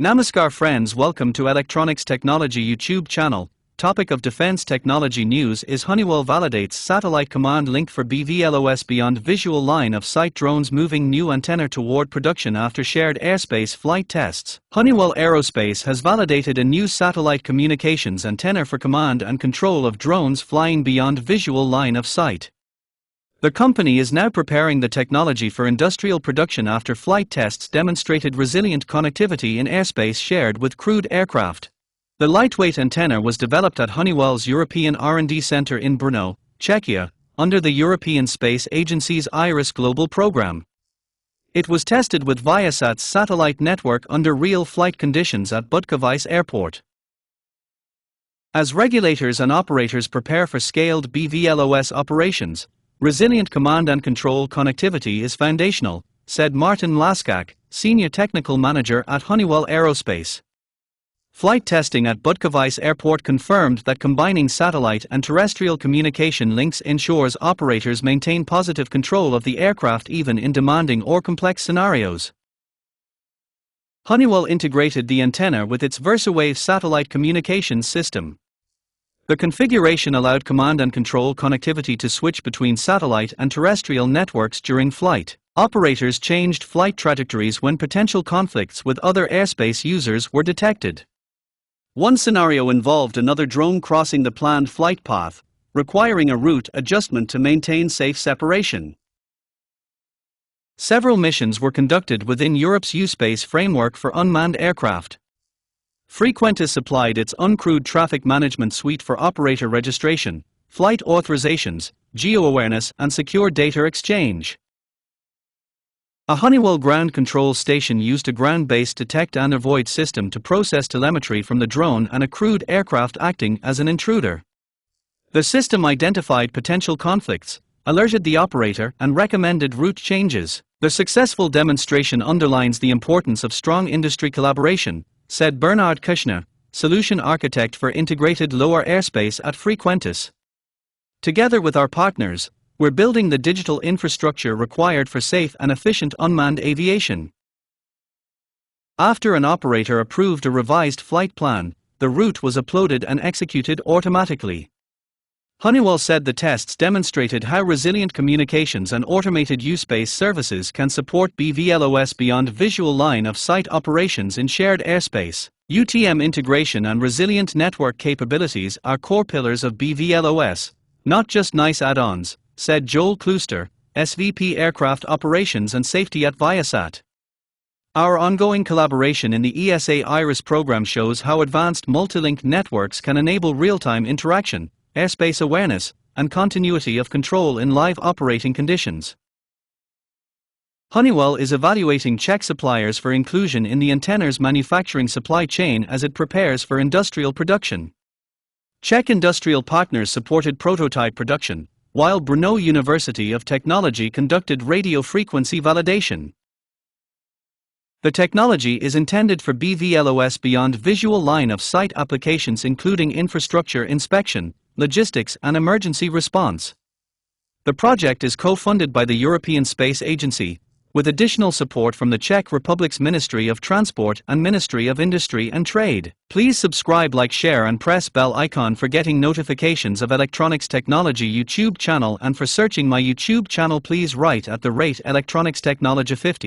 Namaskar friends, welcome to Electronics Technology YouTube channel. Topic of defense technology news is Honeywell validates satellite command link for BVLOS beyond visual line of sight drones, moving new antenna toward production after shared airspace flight tests. Honeywell Aerospace has validated a new satellite communications antenna for command and control of drones flying beyond visual line of sight. The company is now preparing the technology for industrial production after flight tests demonstrated resilient connectivity in airspace shared with crewed aircraft. The lightweight antenna was developed at Honeywell's European R&D Center in Brno, Czechia, under the European Space Agency's IRIS Global program. It was tested with Viasat's satellite network under real flight conditions at Budkovice Airport. As regulators and operators prepare for scaled BVLOS operations, resilient command and control connectivity is foundational, said Martin Laskak, Senior Technical Manager at Honeywell Aerospace. Flight testing at Budkovice Airport confirmed that combining satellite and terrestrial communication links ensures operators maintain positive control of the aircraft even in demanding or complex scenarios. Honeywell integrated the antenna with its VersaWave satellite communications system. The configuration allowed command and control connectivity to switch between satellite and terrestrial networks during flight. Operators changed flight trajectories when potential conflicts with other airspace users were detected. One scenario involved another drone crossing the planned flight path, requiring a route adjustment to maintain safe separation. Several missions were conducted within Europe's U-Space framework for unmanned aircraft. Frequentis supplied its uncrewed traffic management suite for operator registration, flight authorizations, geo-awareness and secure data exchange. A Honeywell ground control station used a ground-based detect and avoid system to process telemetry from the drone and a crewed aircraft acting as an intruder. The system identified potential conflicts, alerted the operator and recommended route changes. The successful demonstration underlines the importance of strong industry collaboration, said Bernard Kushner, solution architect for integrated lower airspace at Frequentis. Together with our partners, we're building the digital infrastructure required for safe and efficient unmanned aviation. After an operator approved a revised flight plan, the route was uploaded and executed automatically. Honeywell said the tests demonstrated how resilient communications and automated U-Space services can support BVLOS beyond visual line of sight operations in shared airspace. UTM integration and resilient network capabilities are core pillars of BVLOS, not just nice add-ons, said Joel Klooster, SVP Aircraft Operations and Safety at Viasat. Our ongoing collaboration in the ESA IRIS program shows how advanced multilink networks can enable real-time interaction, airspace awareness, and continuity of control in live operating conditions. Honeywell is evaluating Czech suppliers for inclusion in the antenna's manufacturing supply chain as it prepares for industrial production. Czech industrial partners supported prototype production, while Brno University of Technology conducted radio frequency validation. The technology is intended for BVLOS beyond visual line of sight applications including infrastructure inspection, logistics and emergency response. The project is co-funded by the European Space Agency, with additional support from the Czech Republic's Ministry of Transport and Ministry of Industry and Trade. Please subscribe, like, share and press bell icon for getting notifications of Electronics Technology YouTube channel, and for searching my YouTube channel please write @Electronics Technology 50.